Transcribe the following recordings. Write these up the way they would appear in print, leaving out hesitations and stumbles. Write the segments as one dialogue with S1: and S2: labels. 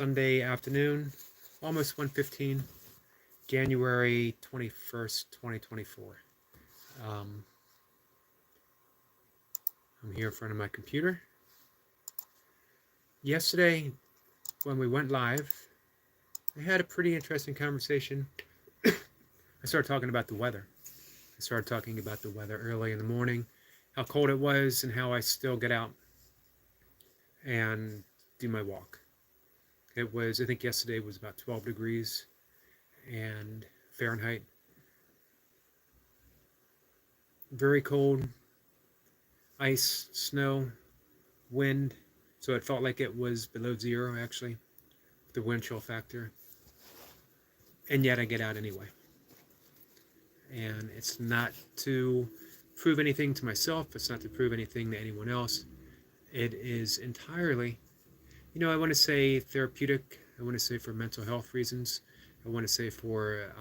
S1: Sunday afternoon, almost 1:15, January 21st, 2024. Um, I'm here in front of my computer. Yesterday, when we went live, I had a pretty interesting conversation. I started talking about the weather. I started talking about the weather early in the morning, how cold it was, and how I still get out and do my walk. It was, I think yesterday was about 12 degrees and Fahrenheit. Very cold, ice, snow, wind, so it felt like it was below zero actually, the wind chill factor. And yet I get out anyway. And it's not to prove anything to myself, it's not to prove anything to anyone else. It is entirely, I want to say therapeutic, I want to say for mental health reasons, I want to say for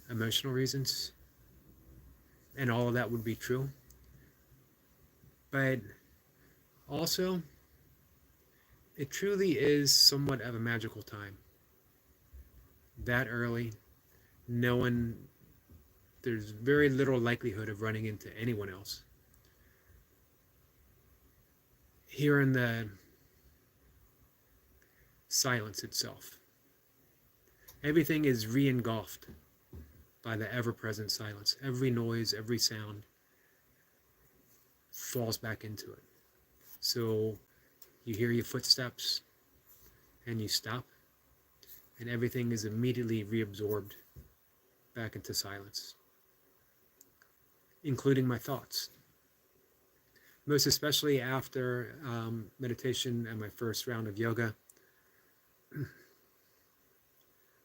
S1: emotional reasons, and all of that would be true. But also, it truly is somewhat of a magical time. That early, no one, there's very little likelihood of running into anyone else. Here in the silence itself, everything is re-engulfed by the ever-present silence. Every noise, every sound falls back into it. So you hear your footsteps and you stop, and everything is immediately reabsorbed back into silence, including my thoughts. Most especially after meditation and my first round of yoga,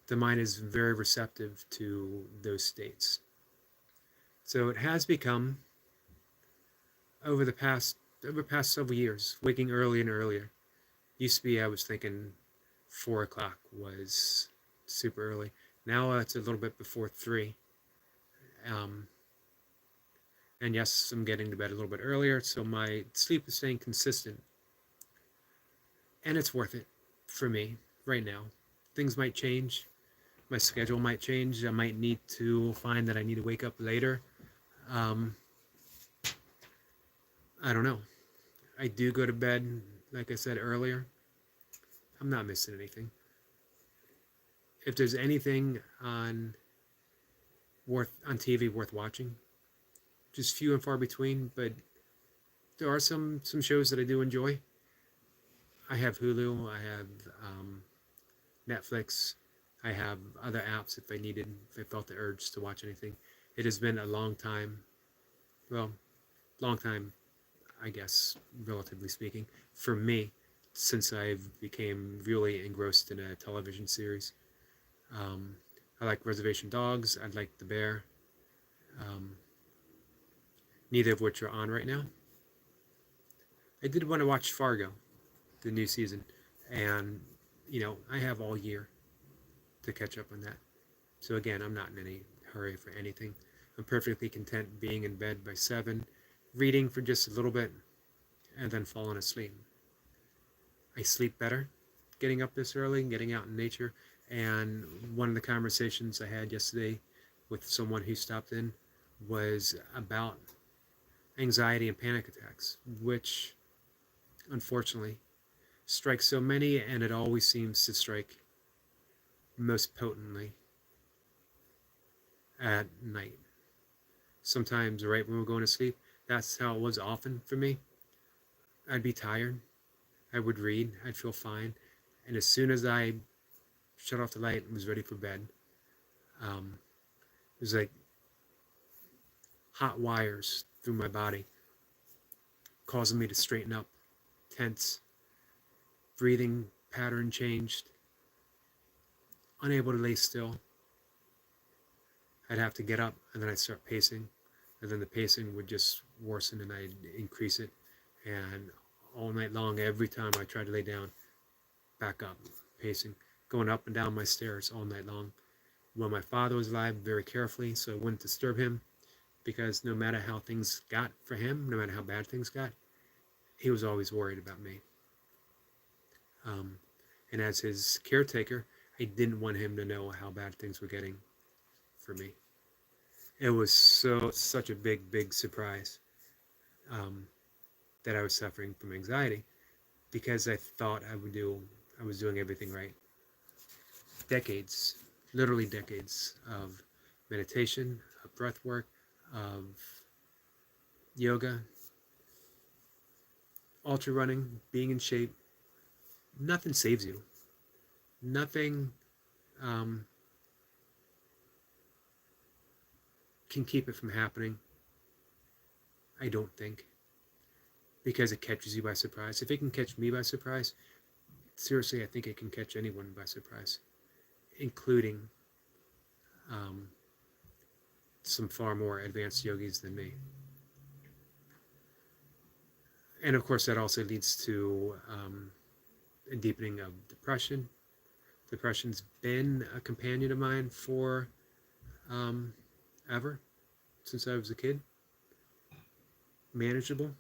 S1: the mind is very receptive to those states. So it has become, over the past several years, waking early and earlier. Used to be I was thinking 4 o'clock was super early. Now it's a little bit before 3. And yes, I'm getting to bed a little bit earlier, so my sleep is staying consistent. And it's worth it for me right now. Things might change. My schedule might change. I might need to find that I need to wake up later. I don't know. I do go to bed, like I said earlier. I'm not missing anything. If there's anything on TV worth watching, just few and far between, but there are some shows that I do enjoy. I have Hulu, I have Netflix, I have other apps if I felt the urge to watch anything. It has been a long time, I guess, relatively speaking, for me, since I've became really engrossed in a television series. I like Reservation Dogs, I like The Bear, neither of which are on right now. I did want to watch Fargo, the new season, and I have all year to catch up on that. So again, I'm not in any hurry for anything. I'm perfectly content being in bed by 7, reading for just a little bit, and then falling asleep. I sleep better getting up this early and getting out in nature. And one of the conversations I had yesterday with someone who stopped in was about anxiety and panic attacks, which unfortunately strikes so many, and it always seems to strike most potently at night. Sometimes right when we're going to sleep. That's how it was often for me. I'd be tired, I would read, I'd feel fine, and as soon as I shut off the light and was ready for bed, it was like hot wires through my body, causing me to straighten up, tense, breathing pattern changed, unable to lay still. I'd have to get up, and then I'd start pacing, and then the pacing would just worsen, and I'd increase it, and all night long, every time I tried to lay down, back up, pacing, going up and down my stairs all night long. When my father was alive, very carefully, so I wouldn't disturb him, because no matter how things got for him, no matter how bad things got, he was always worried about me. And as his caretaker, I didn't want him to know how bad things were getting for me. It was such a big surprise um, that I was suffering from anxiety because I thought I was doing everything right. Decades, literally decades of meditation, of breath work, of yoga, ultra running, being in shape. Nothing saves you. Nothing um, can keep it from happening, I don't think, because it catches you by surprise. If it can catch me by surprise, seriously, I think it can catch anyone by surprise, including some far more advanced yogis than me. And of course, that also leads to a deepening of depression. Depression's been a companion of mine for ever, since I was a kid. Manageable.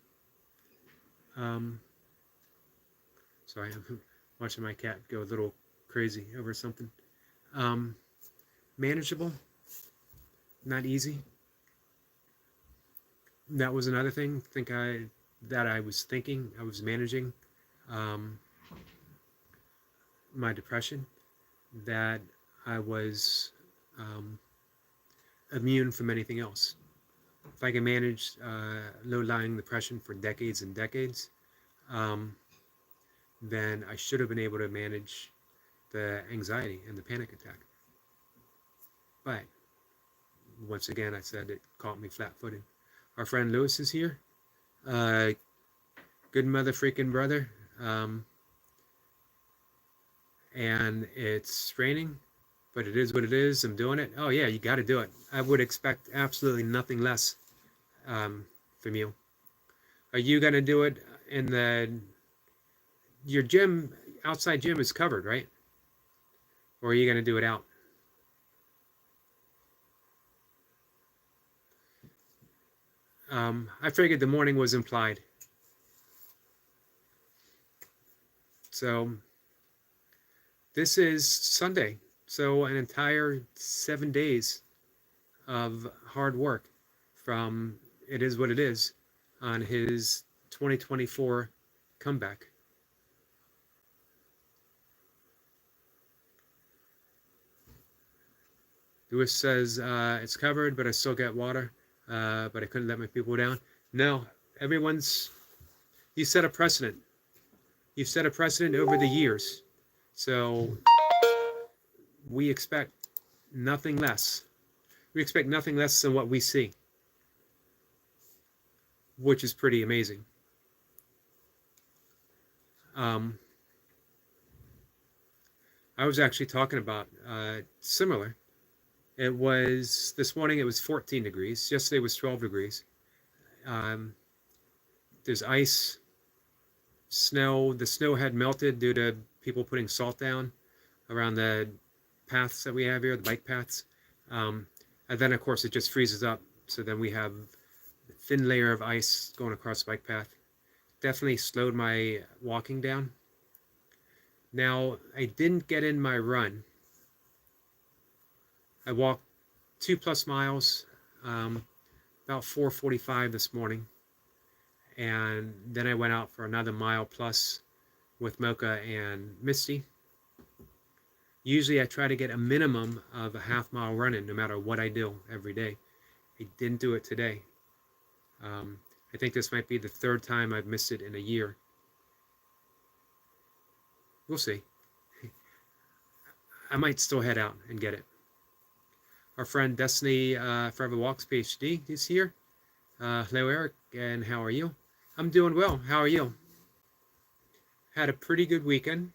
S1: Sorry, I'm watching my cat go a little crazy over something. Manageable. Not easy. That was another thing I was managing my depression, that I was immune from anything else. If I can manage low-lying depression for decades and decades, then I should have been able to manage the anxiety and the panic attack. But once again, I said it caught me flat-footed. Our friend Lewis is here. Good mother freaking brother. And it's raining, but it is what it is. I'm doing it. Oh yeah, you got to do it. I would expect absolutely nothing less from you. Are you going to do it in your gym, outside gym is covered, right? Or are you going to do it out? I figured the morning was implied. So this is Sunday. So an entire 7 days of hard work from It Is What It Is on his 2024 comeback. Lewis says, it's covered, but I still get water. But I couldn't let my people down. No, you set a precedent. You've set a precedent over the years. So we expect nothing less. We expect nothing less than what we see, which is pretty amazing. I was actually talking about similar. This morning it was 14 degrees. Yesterday was 12 degrees. There's ice, snow. The snow had melted due to people putting salt down around the paths that we have here, the bike paths. And then, of course, it just freezes up. So then we have a thin layer of ice going across the bike path. Definitely slowed my walking down. Now, I didn't get in my run. I walked 2+ miles, about 4:45 this morning. And then I went out for another mile plus with Mocha and Misty. Usually I try to get a minimum of a half-mile run in no matter what I do every day. I didn't do it today. I think this might be the 3rd time I've missed it in a year. We'll see. I might still head out and get it. Our friend Destiny Forever Walks PhD is here. Hello, Eric, and how are you? I'm doing well. How are you? Had a pretty good weekend.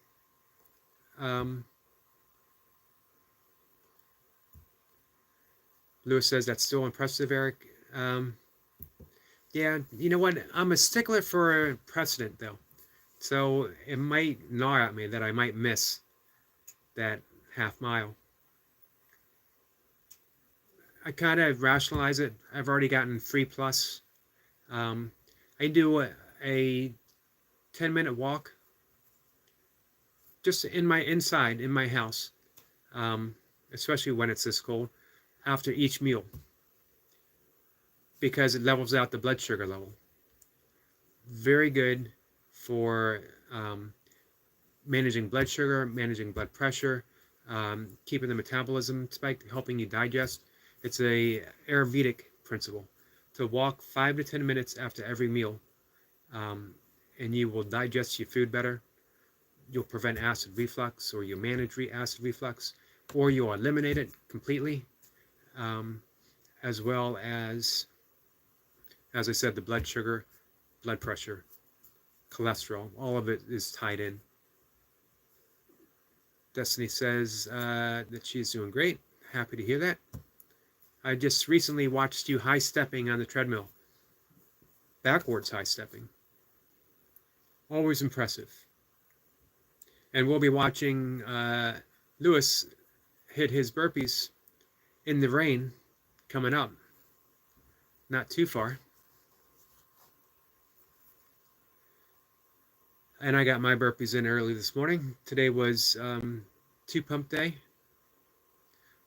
S1: Lewis says that's still impressive, Eric. Yeah, you know what? I'm a stickler for a precedent, though. So it might gnaw at me that I might miss that half mile. I kind of rationalize it. I've already gotten 3+. I do a 10-minute walk just in my house, um, especially when it's this cold, after each meal, because it levels out the blood sugar level. Very good for managing blood sugar, managing blood pressure, keeping the metabolism spiked, helping you digest. It's a Ayurvedic principle to walk 5 to 10 minutes after every meal, um, and you will digest your food better. You'll prevent acid reflux, or you'll manage acid reflux, or you'll eliminate it completely, um, as well as I said, the blood sugar, blood pressure, cholesterol, all of it is tied in. Destiny says that she's doing great. Happy to hear that. I just recently watched you high stepping on the treadmill, backwards high stepping. Always impressive. And we'll be watching Lewis hit his burpees in the rain coming up. Not too far. And I got my burpees in early this morning. Today was 2-pump day.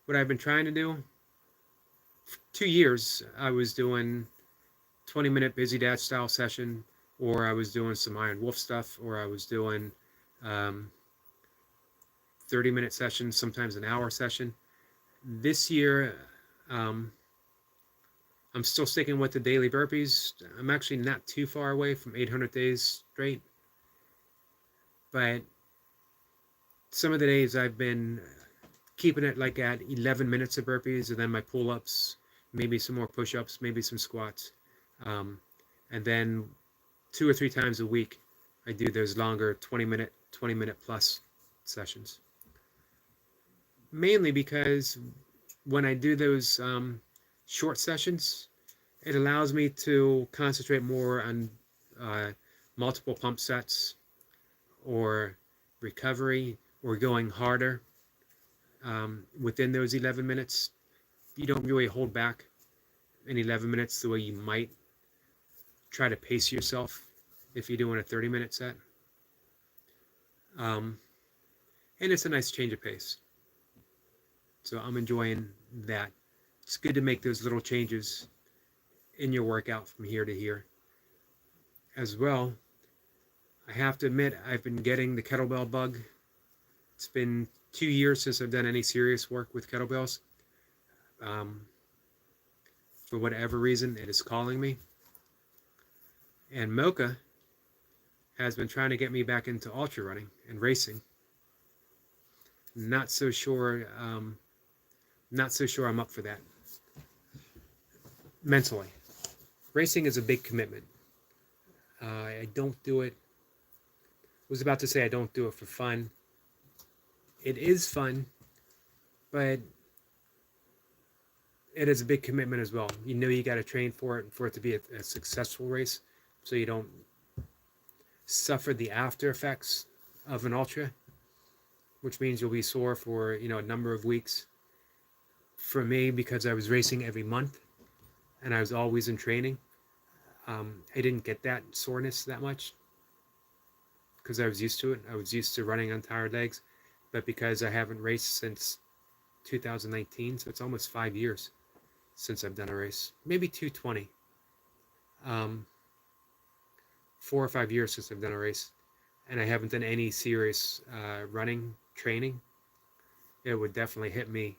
S1: What I've been trying to do, for 2 years, I was doing 20-minute busy dad style session, or I was doing some Iron Wolf stuff, or I was doing 30-minute sessions, sometimes an hour session. This year, I'm still sticking with the daily burpees. I'm actually not too far away from 800 days straight. But some of the days I've been keeping it like at 11 minutes of burpees, and then my pull-ups, maybe some more push-ups, maybe some squats. And then 2 or 3 times a week, I do those longer 20-minute plus sessions. Mainly because when I do those short sessions, it allows me to concentrate more on multiple pump sets, or recovery, or going harder within those 11 minutes. You don't really hold back in 11 minutes the way you might try to pace yourself if you're doing a 30-minute set. And it's a nice change of pace. So I'm enjoying that. It's good to make those little changes in your workout from here to here. As well, I have to admit, I've been getting the kettlebell bug. It's been 2 years since I've done any serious work with kettlebells. For whatever reason, it is calling me. And Mocha has been trying to get me back into ultra running and racing. Not so sure I'm up for that mentally. Racing is a big commitment. I don't do it. I was about to say I don't do it for fun. It is fun, but it is a big commitment as well. You know you got to train for it to be a successful race, so you don't suffer the after effects of an ultra, which means you'll be sore for a number of weeks. For me, because I was racing every month and I was always in training, I didn't get that soreness that much because I was used to it. I was used to running on tired legs. But because I haven't raced since 2019, so it's almost 5 years since I've done a race, maybe 220. 4 or 5 years since I've done a race, and I haven't done any serious running training. It would definitely hit me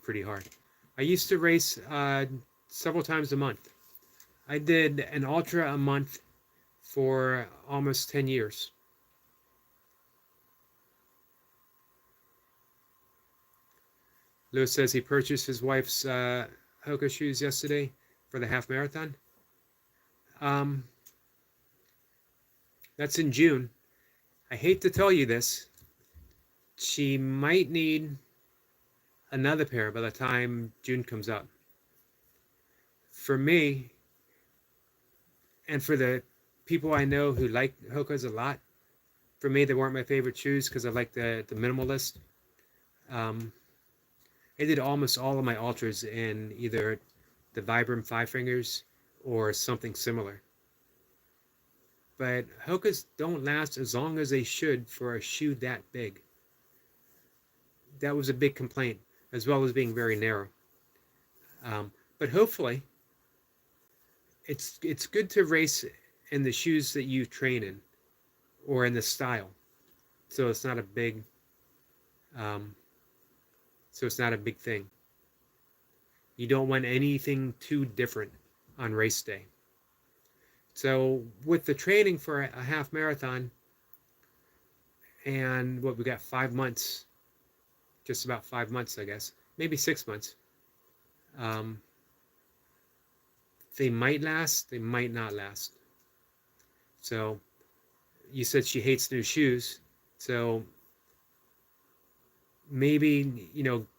S1: pretty hard. I used to race several times a month. I did an ultra a month for almost 10 years. Lewis says he purchased his wife's Hoka shoes yesterday for the half marathon. That's in June. I hate to tell you this. She might need another pair by the time June comes up. For me, and for the people I know who like Hokas a lot, for me, they weren't my favorite shoes because I like the minimalist. I did almost all of my ultras in either the Vibram Five Fingers or something similar. but Hokas don't last as long as they should for a shoe that big. That was a big complaint, as well as being very narrow. But hopefully, it's good to race in the shoes that you train in, or in the style, so it's not a big, um, so it's not a big thing. You don't want anything too different on race day. So with the training for a half marathon, and what we got 5 months, just about 5 months, I guess, maybe 6 months. They might last, they might not last. So you said she hates new shoes, so maybe,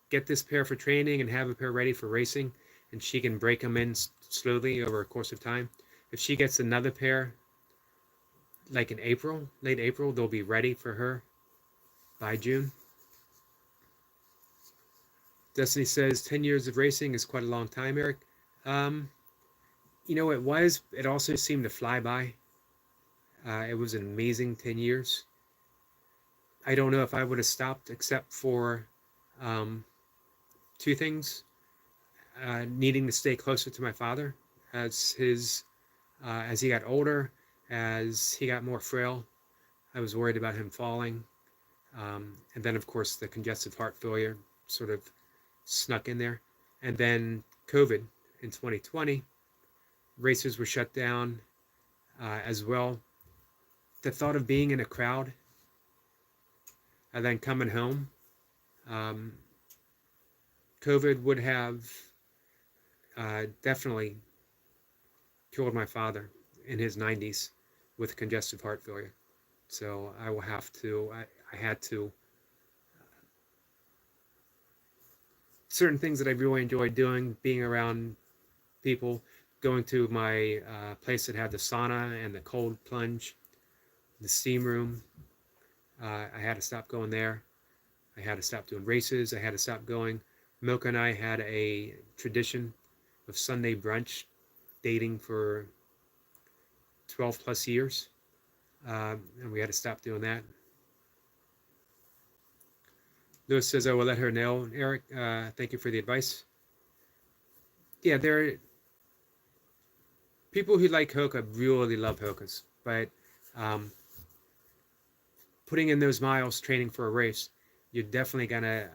S1: get this pair for training and have a pair ready for racing, and she can break them in slowly over a course of time. If she gets another pair like in April, late April, they'll be ready for her by June. Destiny says 10 years of racing is quite a long time, Eric. It also seemed to fly by. It was an amazing 10 years. I don't know if I would have stopped except for two things. Needing to stay closer to my father as he got older, as he got more frail. I was worried about him falling. And then, of course, the congestive heart failure sort of snuck in there. And then COVID in 2020, races were shut down as well. The thought of being in a crowd and then coming home, COVID would have definitely killed my father in his 90s with congestive heart failure. So I had to, certain things that I really enjoyed doing, being around people, going to my place that had the sauna and the cold plunge, the steam room. I had to stop going there. I had to stop doing races. I had to stop going. Milka and I had a tradition of Sunday brunch, dating for 12 plus years. And we had to stop doing that. Lewis says, I will let her know. Eric, thank you for the advice. Yeah, there are people who like Hoka really love Hokas, but putting in those miles training for a race, you're definitely gonna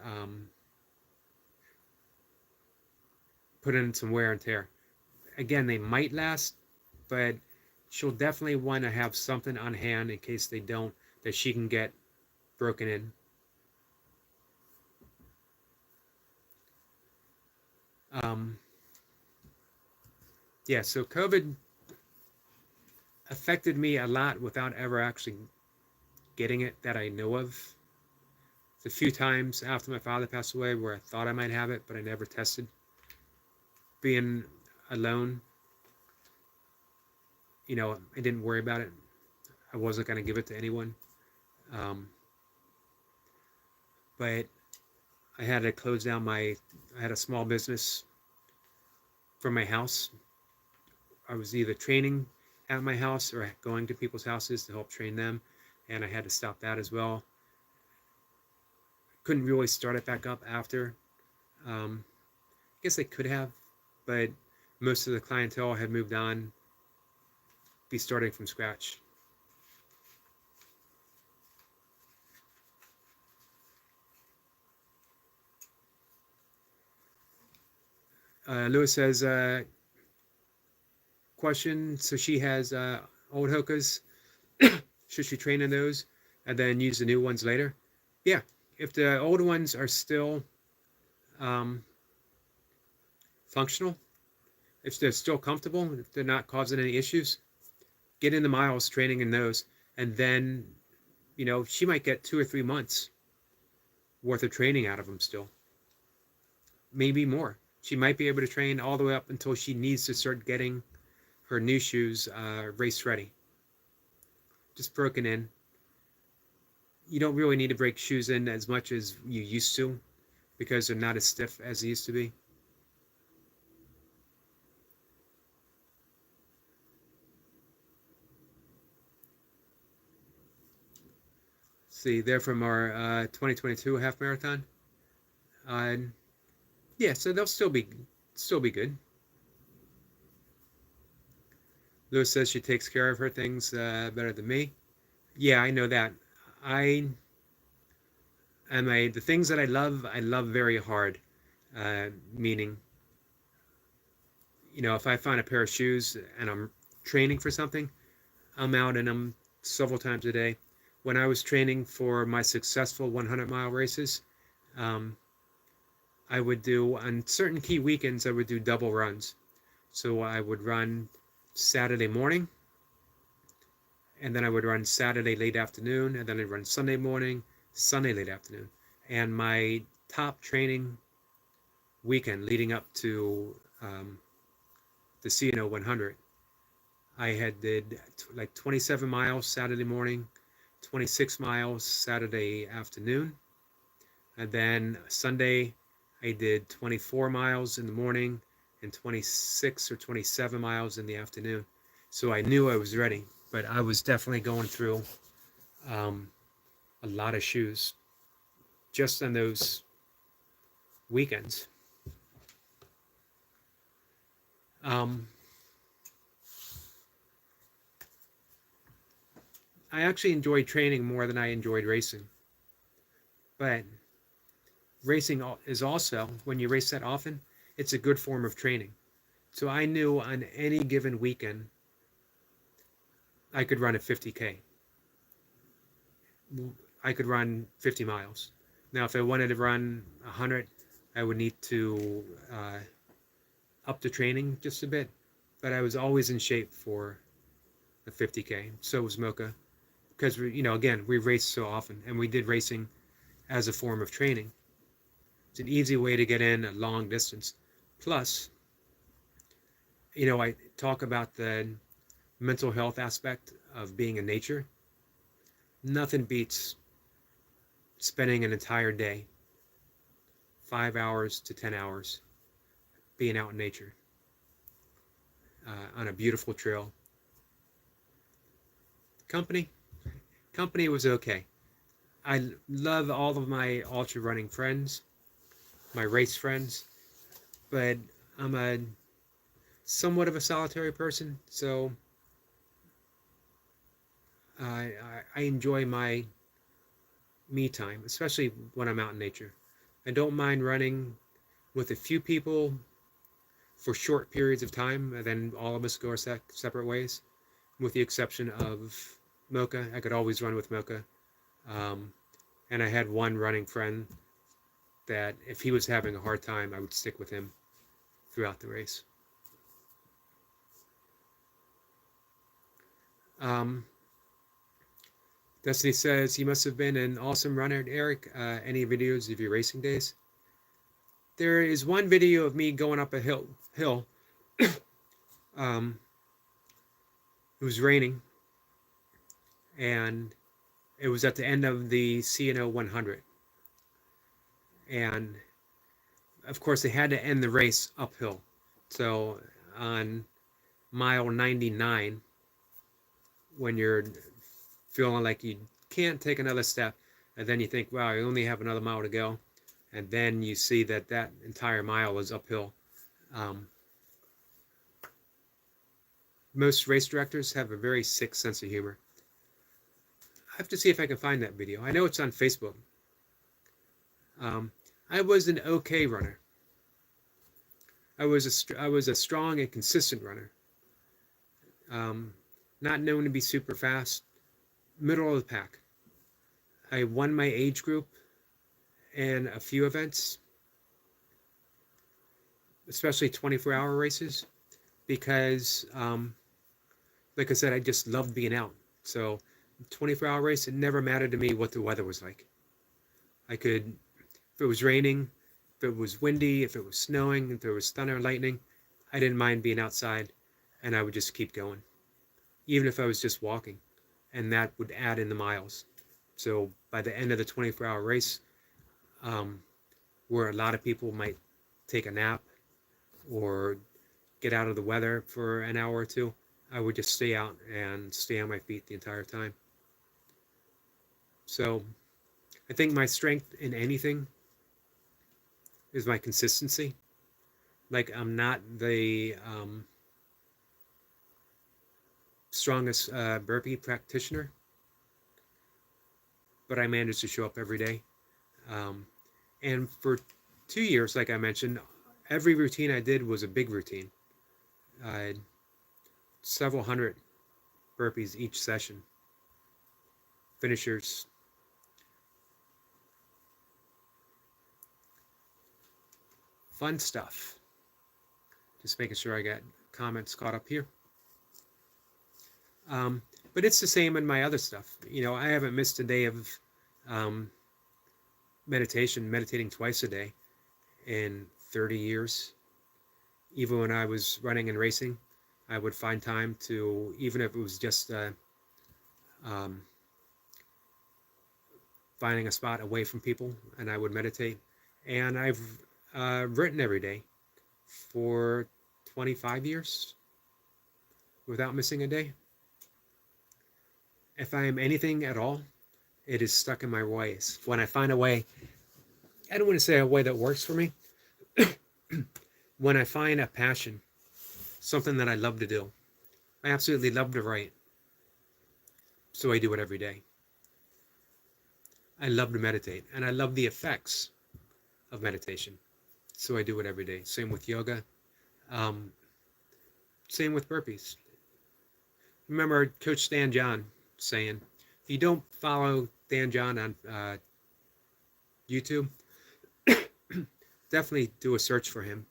S1: put in some wear and tear. Again, they might last, but she'll definitely want to have something on hand in case they don't, that she can get broken in. Yeah, so COVID affected me a lot without ever actually getting it that I know of. There's a few times after my father passed away where I thought I might have it, but I never tested. Being alone, I didn't worry about it. I wasn't going to give it to anyone. But I had to close down I had a small business from my house. I was either training at my house or going to people's houses to help train them, and I had to stop that as well. Couldn't really start it back up after. I guess I could have, but most of the clientele had moved on. Be starting from scratch. Lewis says, question, so she has old Hokas. Should she train in those and then use the new ones later? Yeah, if the old ones are still functional, if they're still comfortable, if they're not causing any issues, get in the miles training in those, and then she might get 2 or 3 months worth of training out of them still, maybe more. She might be able to train all the way up until she needs to start getting her new shoes race ready. Just broken in. You don't really need to break shoes in as much as you used to, because they're not as stiff as they used to be. see, they're from our 2022 half marathon. Uh, yeah, so they'll still be good. Lewis says she takes care of her things better than me. Yeah, I know that. I the things that I love very hard. Meaning, if I find a pair of shoes and I'm training for something, I'm out in them several times a day. When I was training for my successful 100-mile races, um, I would do, on certain key weekends, I would do double runs. So I would run Saturday morning, and then I would run Saturday late afternoon, and then I'd run Sunday morning, Sunday late afternoon. And my top training weekend leading up to the CNO 100, I had did like 27 miles Saturday morning, 26 miles Saturday afternoon, and then Sunday I did 24 miles in the morning and 26 or 27 miles in the afternoon. So I knew I was ready, but I was definitely going through a lot of shoes just on those weekends. I actually enjoyed training more than I enjoyed racing. But racing is also, when you race that often, it's a good form of training. So I knew on any given weekend, I could run a 50K. I could run 50 miles. Now, if I wanted to run 100, I would need to up the training just a bit. But I was always in shape for the 50K. So was Mocha. Because, again, we raced so often. And we did racing as a form of training. It's an easy way to get in a long distance. Plus, I talk about the mental health aspect of being in nature. Nothing beats spending an entire day, 5 hours to 10 hours, being out in nature on a beautiful trail. Company was okay. I love all of my ultra running friends, my race friends, but I'm a somewhat of a solitary person, so I enjoy my me time, especially when I'm out in nature. I don't mind running with a few people for short periods of time, and then all of us go our separate ways, with the exception of Mocha. I could always run with Mocha. And I had one running friend that if he was having a hard time, I would stick with him throughout the race. Destiny says, you must have been an awesome runner, Eric. Any videos of your racing days? There is one video of me going up a hill. It was raining, and it was at the end of the CNO 100. And of course, they had to end the race uphill. So on mile 99, when you're feeling like you can't take another step, and then you think, wow, I only have another mile to go, and then you see that entire mile is uphill. Most race directors have a very sick sense of humor. I have to see if I can find that video. I know it's on Facebook. I was an okay runner. I was a strong and consistent runner. Not known to be super fast. Middle of the pack. I won my age group in a few events, especially 24-hour races, because, like I said, I just loved being out. So 24-hour race, it never mattered to me what the weather was like. I could, if it was raining, if it was windy, if it was snowing, if there was thunder and lightning, I didn't mind being outside, and I would just keep going, even if I was just walking, and that would add in the miles. So by the end of the 24-hour race, where a lot of people might take a nap or get out of the weather for an hour or two, I would just stay out and stay on my feet the entire time. So I think my strength in anything is my consistency. Like, I'm not the strongest burpee practitioner, but I manage to show up every day. And for 2 years, like I mentioned, every routine I did was a big routine. Several hundred burpees each session. Finishers. Fun stuff. Just making sure I got comments caught up here. But it's the same in my other stuff. You know, I haven't missed a day of meditating twice a day in 30 years. Even when I was running and racing, I would find time to, even if it was just finding a spot away from people, and I would meditate. And I've written every day for 25 years without missing a day. If I am anything at all, it is stuck in my ways. When I find a way, I don't want to say a way that works for me. When I find a passion, something that I love to do, I absolutely love to write, so I do it every day. I love to meditate, and I love the effects of meditation, so I do it every day. Same with yoga. Same with burpees. Remember Coach Dan John saying, if you don't follow Dan John on YouTube, definitely do a search for him.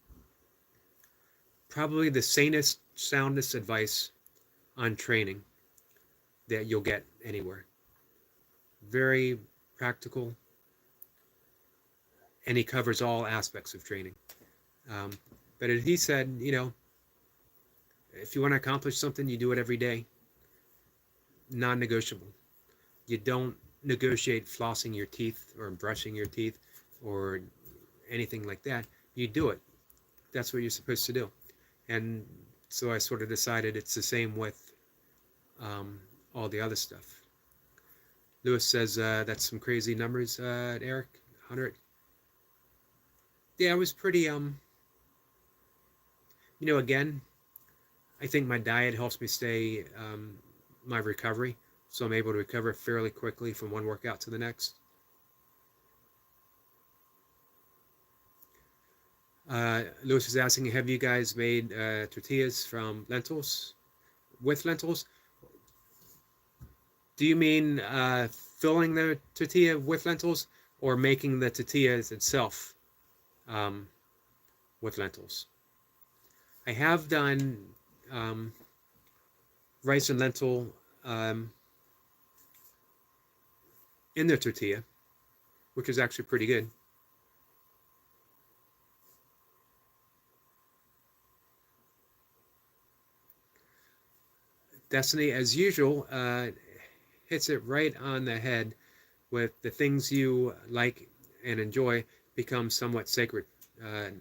S1: Probably the sanest, soundest advice on training that you'll get anywhere. Very practical, and he covers all aspects of training. But he said, you know, if you want to accomplish something, you do it every day. Non-negotiable. You don't negotiate flossing your teeth or brushing your teeth or anything like that. You do it. That's what you're supposed to do. And so I sort of decided it's the same with all the other stuff. Lewis says that's some crazy numbers, Eric. 100. Yeah, it was pretty, you know, again, I think my diet helps me stay, my recovery. So I'm able to recover fairly quickly from one workout to the next. Lewis is asking, have you guys made tortillas from lentils? With lentils? Do you mean filling the tortilla with lentils, or making the tortillas itself with lentils? I have done rice and lentil in the tortilla, which is actually pretty good. Destiny, as usual, hits it right on the head with the things you like and enjoy become somewhat sacred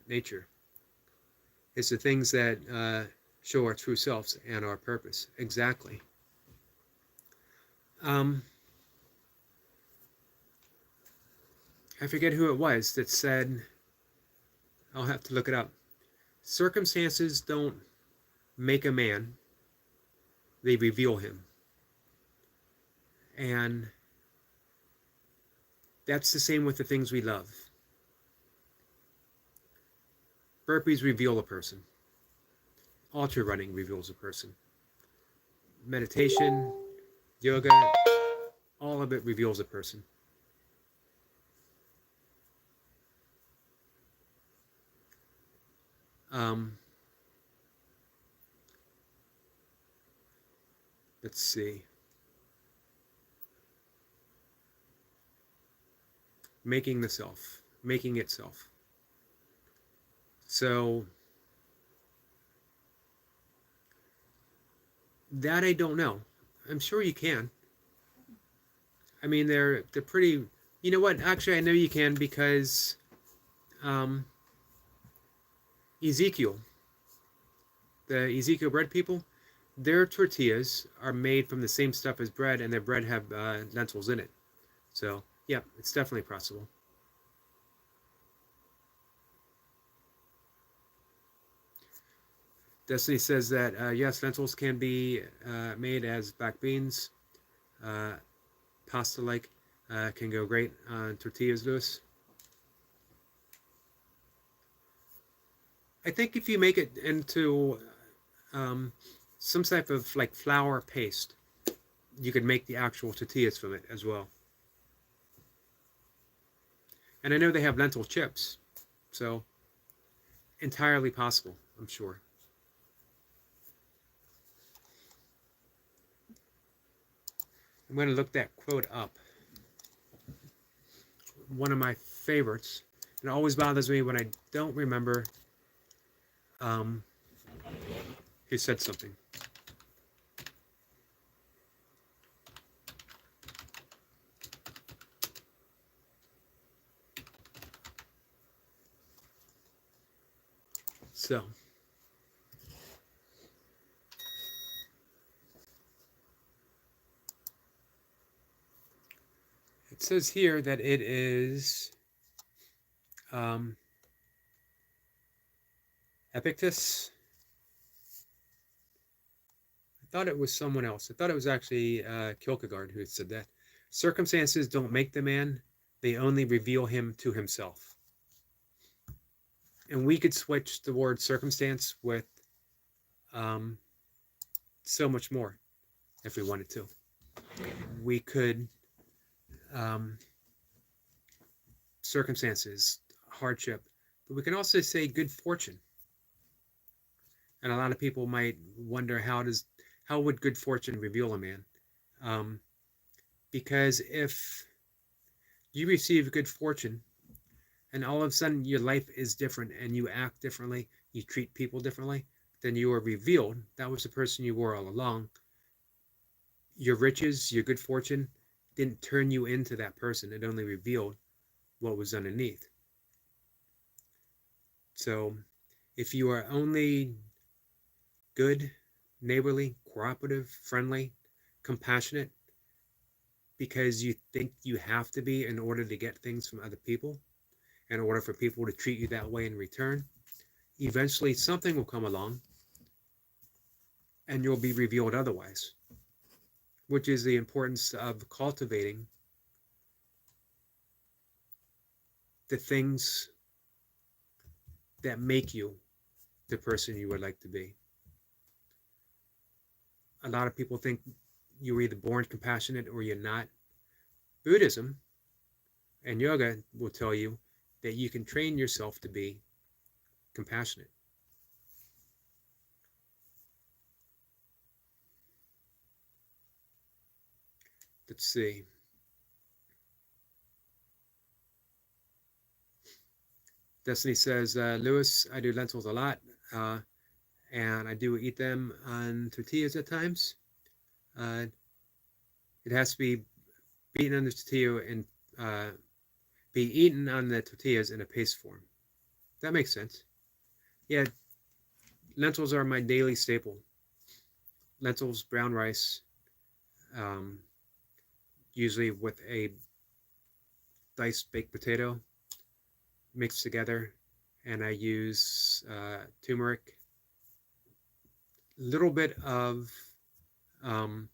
S1: nature. It's the things that show our true selves and our purpose. Exactly. I forget who it was that said, I'll have to look it up. Circumstances don't make a man, they reveal him. And that's the same with the things we love. Burpees reveal a person. Ultra running reveals a person. Meditation, yoga, all of it reveals a person. Let's see. Making the self, making itself. So that I don't know. I'm sure you can. I mean, they're pretty. You know what? Actually, I know you can, because Ezekiel, the Ezekiel bread people, their tortillas are made from the same stuff as bread, and their bread have lentils in it. So yeah, it's definitely possible. Destiny says that yes, lentils can be made as black beans, uh, pasta like. Can go great on tortillas, Lewis. I think if you make it into um, some type of like flour paste, you could make the actual tortillas from it as well. And I know they have lentil chips, so entirely possible, I'm sure. I'm going to look that quote up. One of my favorites. It always bothers me when I don't remember um, who said something. So, it says here that it is um, Epictetus. I thought it was someone else. I thought it was actually Kierkegaard who had said that. Circumstances don't make the man, they only reveal him to himself. And we could switch the word circumstance with um, so much more if we wanted to. We could um, circumstances, hardship, but we can also say good fortune. And a lot of people might wonder how would good fortune reveal a man? Um, because if you receive good fortune and all of a sudden your life is different and you act differently, you treat people differently, then you are revealed that was the person you were all along. Your riches, your good fortune didn't turn you into that person. It only revealed what was underneath. So if you are only good, neighborly, cooperative, friendly, compassionate, because you think you have to be in order to get things from other people, in order for people to treat you that way in return, eventually something will come along and you'll be revealed otherwise, which is the importance of cultivating the things that make you the person you would like to be. A lot of people think you're either born compassionate or you're not. Buddhism and yoga will tell you that you can train yourself to be compassionate. Let's see. Destiny says, Lewis, I do lentils a lot, and I do eat them on tortillas at times. Uh, it has to be beaten on the tortilla and be eaten on the tortillas in a paste form. That makes sense. Yeah, lentils are my daily staple. Lentils, brown rice, um, usually with a diced baked potato mixed together, and I use turmeric, a little bit of um,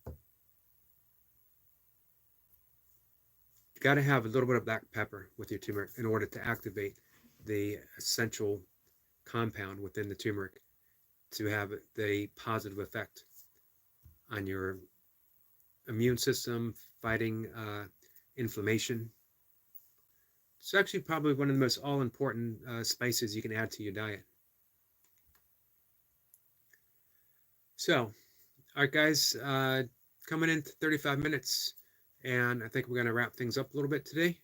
S1: you got to have a little bit of black pepper with your turmeric in order to activate the essential compound within the turmeric to have the positive effect on your immune system, fighting inflammation. It's actually probably one of the most all-important spices you can add to your diet. So, all right, guys, coming in 35 minutes, and I think we're going to wrap things up a little bit today.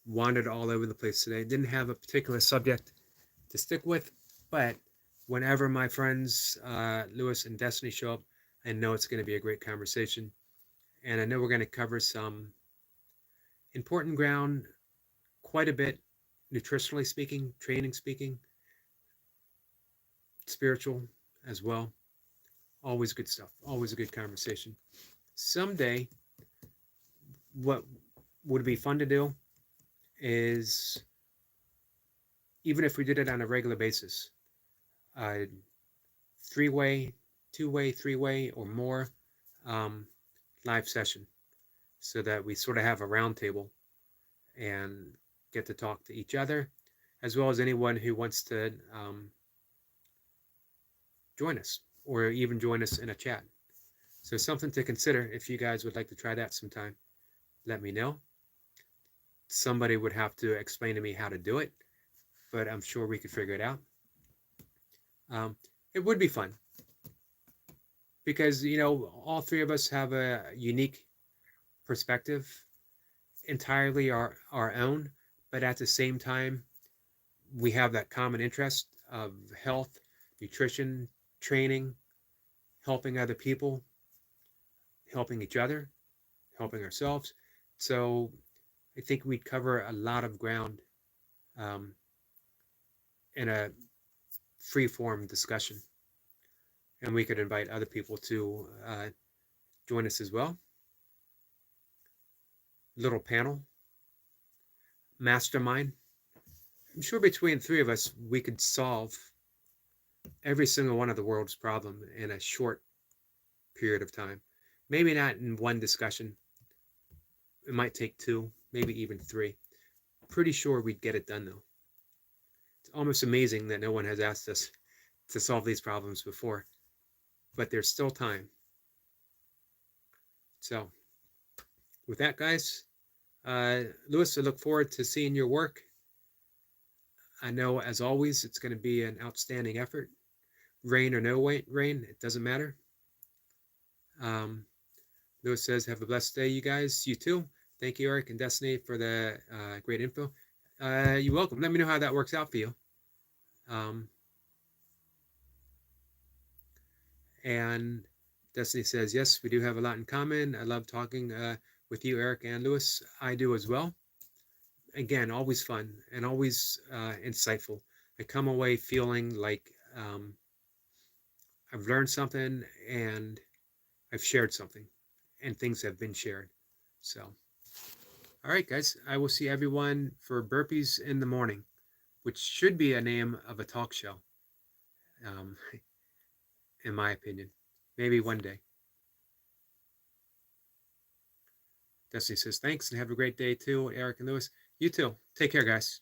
S1: Wandered all over the place today. Didn't have a particular subject to stick with, but whenever my friends Lewis and Destiny show up, I know it's going to be a great conversation, and I know we're going to cover some important ground quite a bit, nutritionally speaking, training speaking, spiritual as well, Always good stuff. Always a good conversation. Someday, what would be fun to do is, even if we did it on a regular basis, uh, three-way, two-way, three-way, or more um, live session, so that we sort of have a round table and get to talk to each other, as well as anyone who wants to join us, or even join us in a chat. So something to consider if you guys would like to try that sometime. Let me know. Somebody would have to explain to me how to do it, but I'm sure we could figure it out. It would be fun because, all three of us have a unique perspective, entirely our own, but at the same time, we have that common interest of health, nutrition, training, helping other people, helping each other, helping ourselves. So I think we'd cover a lot of ground um, in a free form discussion. And we could invite other people to join us as well. Little panel, mastermind. I'm sure between the three of us, we could solve every single one of the world's problem in a short period of time. Maybe not in one discussion. It might take two, maybe even three. Pretty sure we'd get it done though. It's almost amazing that no one has asked us to solve these problems before, but there's still time. So with that, guys, Lewis, I look forward to seeing your work. I know, as always, it's going to be an outstanding effort. Rain or no rain, it doesn't matter. Lewis says, have a blessed day, you guys. You too. Thank you, Eric and Destiny, for the great info. You're welcome. Let me know how that works out for you. And Destiny says, yes, we do have a lot in common. I love talking with you, Eric and Lewis. I do as well. Again, always fun and always insightful. I come away feeling like I've learned something and I've shared something, and things have been shared. So, all right, guys, I will see everyone for Burpees in the Morning, which should be a name of a talk show, in my opinion. Maybe one day. Destiny says, thanks and have a great day too, Eric and Lewis. You too. Take care, guys.